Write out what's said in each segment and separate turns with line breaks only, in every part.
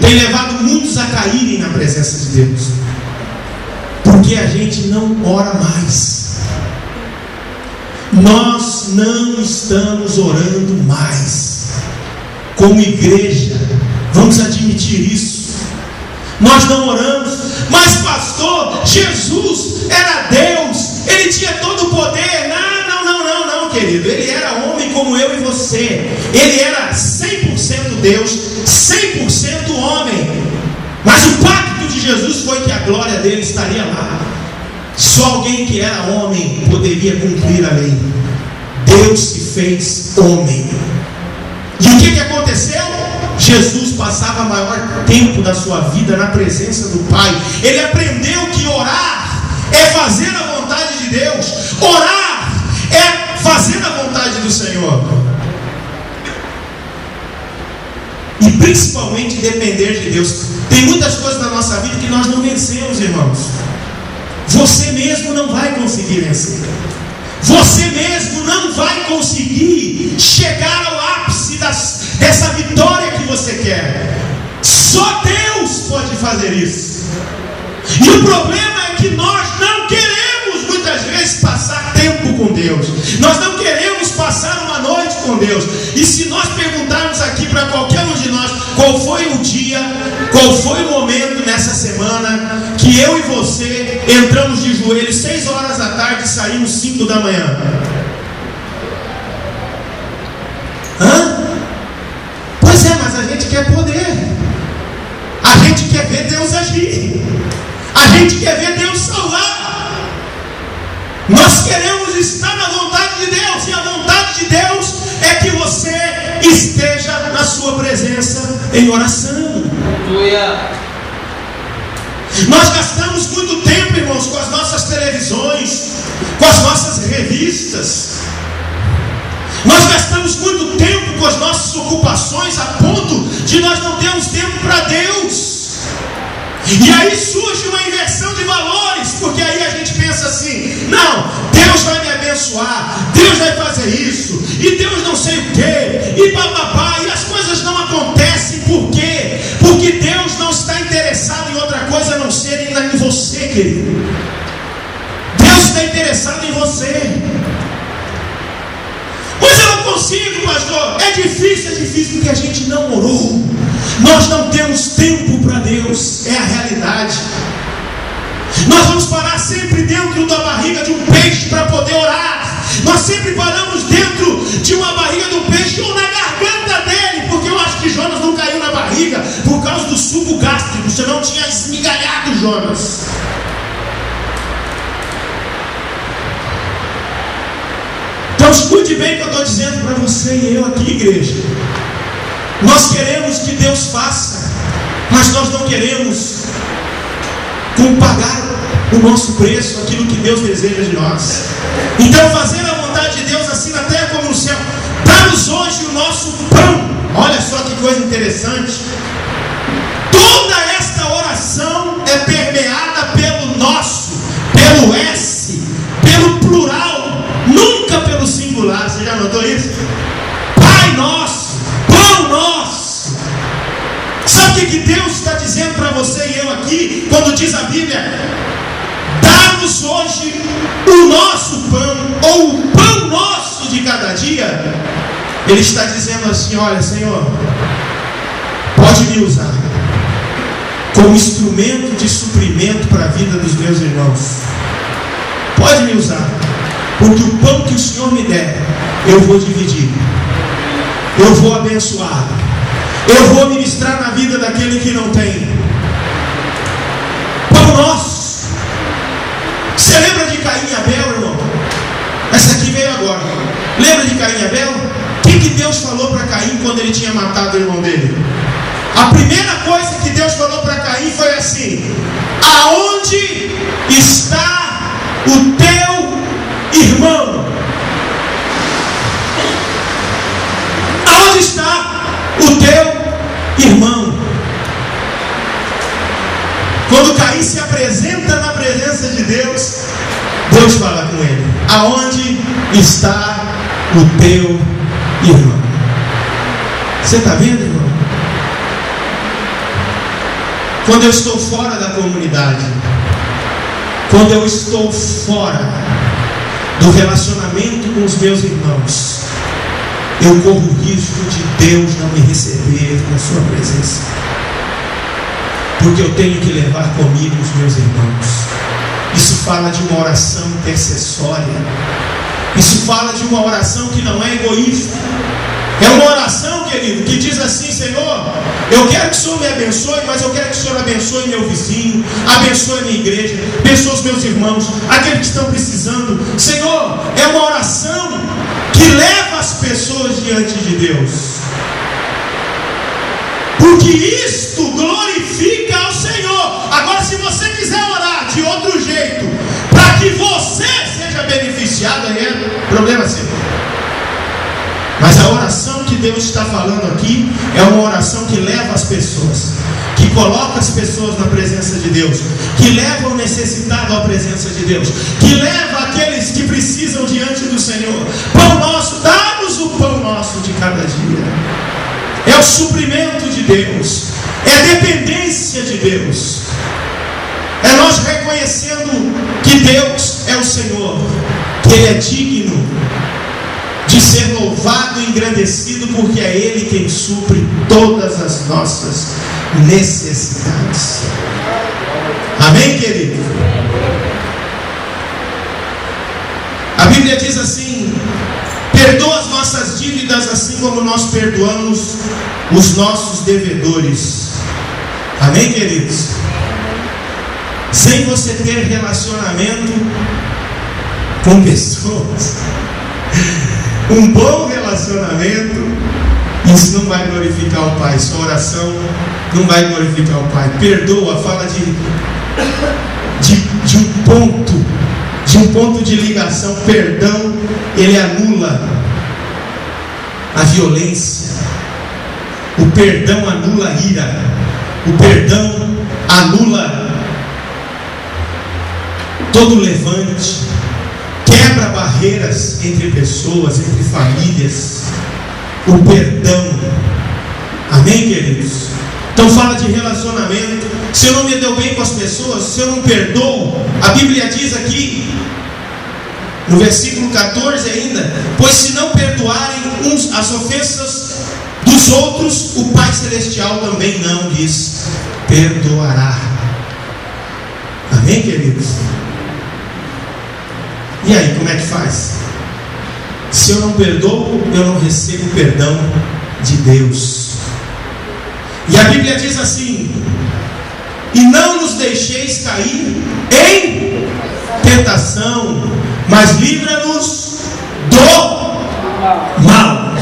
tem levado muitos a caírem na presença de Deus, porque a gente não ora mais. Nós não estamos orando mais. Como igreja, vamos admitir isso. Nós não oramos. Mas pastor, Jesus era Deus, Ele tinha todo o poder. Não, querido. Ele era homem como eu e você. Ele era 100% Deus, 100% homem. Mas o pacto de Jesus foi que a glória dele estaria lá. Só alguém que era homem poderia cumprir a lei. Deus se fez homem. E o que aconteceu? Jesus passava o maior tempo da sua vida na presença do Pai. Ele aprendeu que orar é fazer a vontade de Deus. Orar é fazer a vontade do Senhor. E principalmente depender de Deus. Tem muitas coisas na nossa vida que nós não vencemos, irmãos. Você mesmo não vai conseguir vencer. Você mesmo não vai conseguir chegar ao ápice dessa vitória que você quer. Só Deus pode fazer isso. E o problema é que nós não queremos muitas vezes passar tempo com Deus. Nós não queremos passar uma noite com Deus. E se nós perguntarmos aqui para qualquer um de nós qual foi o dia, qual foi o momento nessa semana que eu e você entramos de joelhos 6 horas da tarde e saímos 5 da manhã? Pois é, mas a gente quer poder. A gente quer ver Deus agir. A gente quer ver Deus salvar. Nós queremos estar na vontade de Deus. E a vontade de Deus é que você esteja na sua presença em oração. Nós gastamos muito tempo, irmãos, com as nossas televisões, com as nossas revistas. Nós gastamos muito tempo com as nossas ocupações, a ponto de nós não termos tempo para Deus. E aí surge uma inversão de valores, porque aí a gente pensa assim: não, Deus vai me abençoar, Deus vai fazer isso, e Deus não sei o que, e bababá, e as coisas não acontecem. Por quê? Porque Deus não está interessado em outra coisa a não ser em você, querido. Deus está interessado em você. Mas eu não consigo, pastor. É difícil porque a gente não orou. Nós não temos tempo para Deus. É a realidade. Nós vamos parar sempre dentro da barriga de um peixe para poder orar. Nós sempre paramos dentro de uma barriga do peixe ou na garganta dele, porque eu acho que Jonas não caiu na barriga por causa do suco gástrico, senão tinha esmigalhado Jonas. Então escute bem o que eu estou dizendo para você e eu aqui, igreja. Nós queremos que Deus faça, mas nós não queremos pagar o nosso preço, aquilo que Deus deseja de nós. Então, fazer a vontade de Deus assim na terra como no céu. Dá-nos hoje o nosso pão. Olha só que coisa interessante. Toda esta oração é permeada pelo nosso, pelo S, pelo plural, nunca pelo singular. Você já notou isso? Pai nosso, pão nosso. Sabe o que Deus está dizendo para você e eu aqui, quando diz a Bíblia: dá-nos hoje o nosso pão, ou o pão nosso de cada dia? Ele está dizendo assim: olha, Senhor, pode me usar como instrumento de suprimento para a vida dos meus irmãos. Pode me usar, porque o pão que o Senhor me der, eu vou dividir, eu vou abençoar, eu vou ministrar na vida daquele que não tem. Pão nosso. Você lembra de Caim e Abel, irmão? Essa aqui veio agora. Lembra de Caim e Abel? O que Deus falou para Caim quando ele tinha matado o irmão dele? A primeira coisa que Deus falou para Caim foi assim: aonde está o teu irmão? Aonde está o teu irmão? Quando Caim se apresenta na presença de Deus, Deus fala com ele: aonde está o teu irmão? Você está vendo, irmão? quando eu estou fora da comunidade, quando eu estou fora do relacionamento com os meus irmãos, eu corro o risco de Deus não me receber na sua presença, porque eu tenho que levar comigo os meus irmãos. Isso fala de uma oração intercessória, isso fala de uma oração que não é egoísta. É uma oração, querido, que diz assim: Senhor, eu quero que o Senhor me abençoe, mas eu quero que o Senhor abençoe meu vizinho, abençoe a minha igreja, abençoe os meus irmãos, aqueles que estão precisando. Senhor, é uma oração que leva as pessoas diante de Deus, porque isto glorifica ao Senhor. Agora, se você quiser orar de outro jeito, para que você seja beneficiado, aí é problema seu. Mas a oração que Deus está falando aqui é uma oração que leva as pessoas, que coloca as pessoas na presença de Deus, que leva o necessitado à presença de Deus, que leva aqueles que precisam diante do Senhor. Pão nosso, dá-nos o pão nosso de cada dia. É o suprimento de Deus, é a dependência de Deus, é nós reconhecendo que Deus é o Senhor, que Ele é digno de ser louvado e engrandecido, porque é Ele quem supre todas as nossas necessidades. Amém, querido? A Bíblia diz assim: perdoa as nossas dívidas assim como nós perdoamos os nossos devedores. Amém, queridos? Sem você ter relacionamento com pessoas, um bom relacionamento, isso não vai glorificar o Pai. Sua oração não vai glorificar o Pai. Perdoa, fala de um ponto de ligação. Perdão, ele anula a violência. O perdão anula a ira. O perdão anula todo levante, quebra barreiras entre pessoas, entre famílias. O perdão. Amém, queridos? Então fala de relacionamento. Se eu não me deu bem com as pessoas, se eu não perdoo, a Bíblia diz aqui no versículo 14 ainda: pois se não perdoarem uns as ofensas dos outros, o Pai Celestial também não lhes perdoará. Amém, queridos? E aí, como é que faz? Se eu não perdoo, eu não recebo perdão de Deus. E a Bíblia diz assim: e não nos deixeis cair em tentação, mas livra-nos do mal.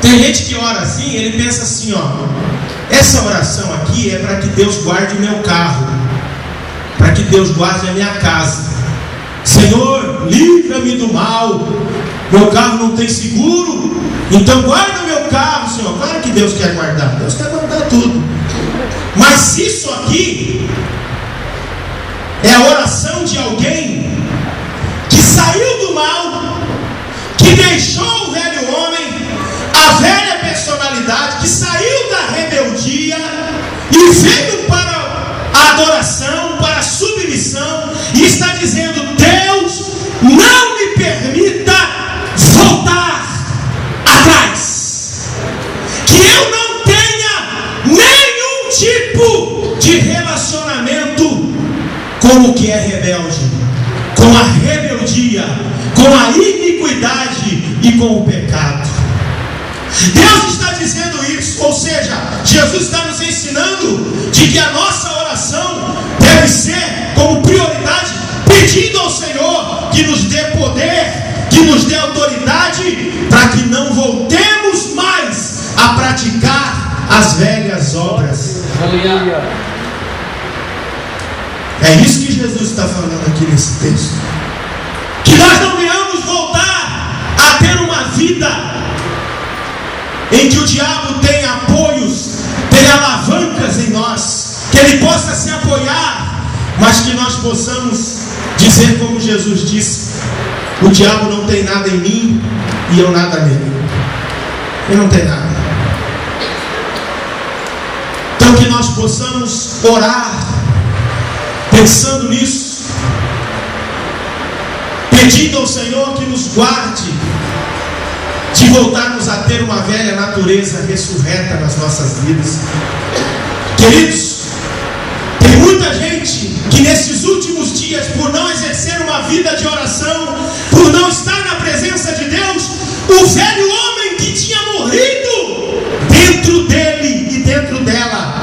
Tem gente que ora assim, ele pensa assim, ó: essa oração aqui é para que Deus guarde o meu carro, para que Deus guarde a minha casa. Senhor, livra-me do mal, meu carro não tem seguro, então guarda o meu carro, Senhor. Claro que Deus quer guardar, Deus quer guardar tudo. Mas isso aqui é a oração de alguém que saiu do mal, que deixou o velho homem, a velha personalidade, que saiu da rebeldia e veio para a adoração, para a submissão, e está dizendo: Deus, não me permita voltar atrás, que eu não tenha nenhum tipo de relacionamento com o que é rebelde, com a rebeldia, com a iniquidade e com o pecado. Deus está dizendo isso, ou seja, Jesus está nos ensinando de que a nossa oração deve ser como prioridade, pedindo ao Senhor que nos dê poder, que nos dê autoridade, para que não voltemos mais a praticar as velhas obras.
Aleluia.
É isso que Jesus está falando aqui nesse texto. Que nós não venhamos voltar a ter uma vida em que o diabo tem apoios, tem alavancas em nós, que ele possa se apoiar, mas que nós possamos dizer como Jesus disse: o diabo não tem nada em mim e eu nada nele. Ele não tem nada. Então que nós possamos orar pensando nisso, pedindo ao Senhor que nos guarde de voltarmos a ter uma velha natureza ressurreta nas nossas vidas. Queridos, tem muita gente que nesses últimos dias, por não exercer uma vida de oração, por não estar na presença de Deus, o velho homem que tinha morrido dentro dele e dentro dela,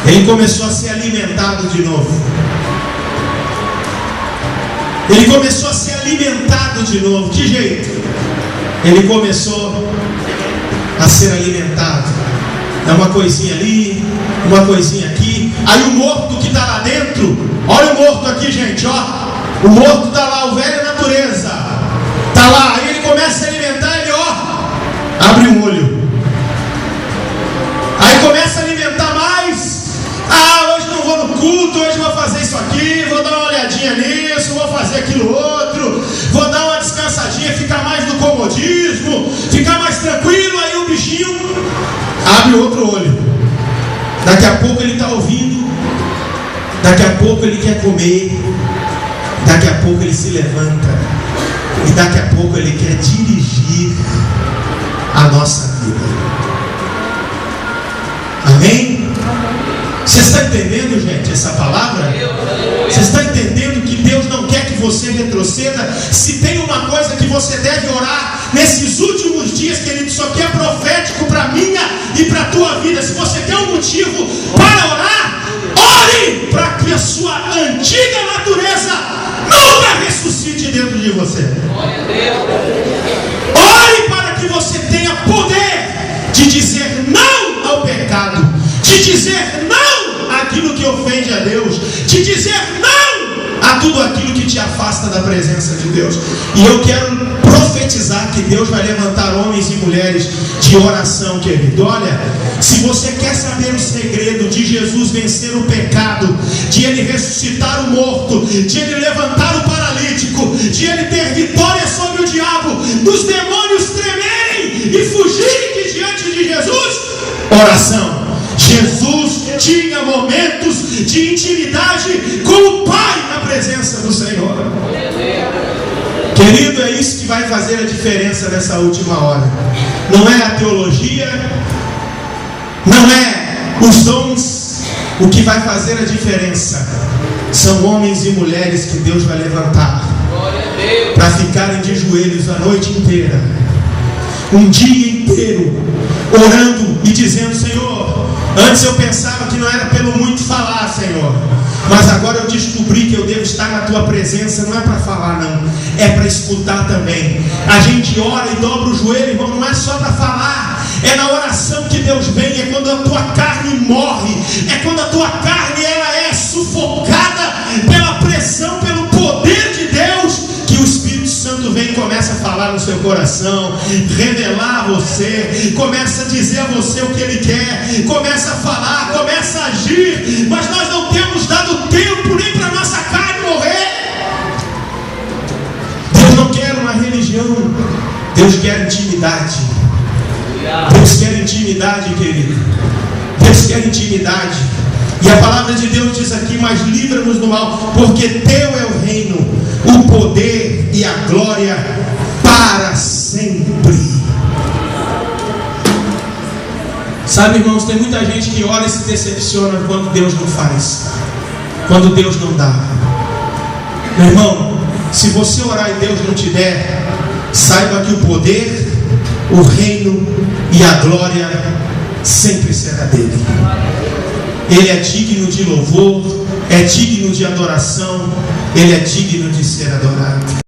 ele começou a ser alimentado de novo. Ele começou a ser alimentado de novo. Que jeito? Ele começou a ser alimentado. É uma coisinha ali, uma coisinha aqui. Aí o morto que está lá dentro, olha o morto aqui, gente, ó. O morto está lá, o velho natureza está lá. Aí ele começa a se alimentar, ele, ó, abre um olho. Aí começa a alimentar mais. Ah, hoje não vou no culto, hoje vou fazer isso aqui, vou dar uma olhadinha nisso, vou fazer aquilo outro, vou dar uma descansadinha, ficar mais no comodismo, ficar mais tranquilo. Aí o bichinho abre outro olho. Daqui a pouco ele está ouvindo, daqui a pouco ele quer comer, daqui a pouco ele se levanta, e daqui a pouco ele quer dirigir a nossa vida. Amém? Você está entendendo, gente, essa palavra? Você está entendendo que Deus não quer que você retroceda? Se tem uma coisa que você deve orar nesses últimos dias, querido, isso aqui é profético para a minha e para a tua vida. Se você quer um motivo para orar, ore para que a sua antiga natureza nunca ressuscite dentro de você. Ore para que você tenha poder de dizer não ao pecado, de dizer não àquilo que ofende a Deus, de dizer não a tudo aquilo que te afasta da presença de Deus. E eu quero profetizar que Deus vai levantar homens e mulheres de oração, querido. Olha, se você quer saber o segredo de Jesus vencer o pecado, de ele ressuscitar o morto, de ele levantar o paralítico, de ele ter vitória sobre o diabo, dos demônios tremerem e fugirem de diante de Jesus, oração. Jesus tinha momentos de intimidade com o Pai na presença do Senhor. Querido, é isso que vai fazer a diferença nessa última hora. Não é a teologia, não é os dons. O que vai fazer a diferença são homens e mulheres que Deus vai levantar para ficarem de joelhos a noite inteira, um dia inteiro, orando e dizendo: Senhor, antes eu pensava que não era pelo muito falar, Senhor, mas agora eu descobri que eu devo estar na tua presença. Não é para falar, não, é para escutar também. A gente ora e dobra o joelho, irmão, não é só para falar, é na oração que Deus vem. É quando a tua carne morre, é quando a tua carne ela é sufocada pela pressão, pelo poder de Deus, que o Espírito Santo vem e começa a falar no seu coração, revelar a você, começa a dizer a você o que Ele quer, começa a falar, começa a agir. Mas nós não temos dado tempo nem para nossa carne morrer. Deus não quer uma religião, Deus quer intimidade. Deus quer intimidade, querido. Deus quer intimidade. E a palavra de Deus diz aqui: mas livra-nos do mal, porque teu é o reino, o poder e a glória para sempre. Sabe, irmãos, tem muita gente que ora e se decepciona quando Deus não faz, quando Deus não dá. Meu irmão, se você orar e Deus não te der, saiba que o poder, o reino e a glória sempre será dele. Ele é digno de louvor, é digno de adoração, ele é digno de ser adorado.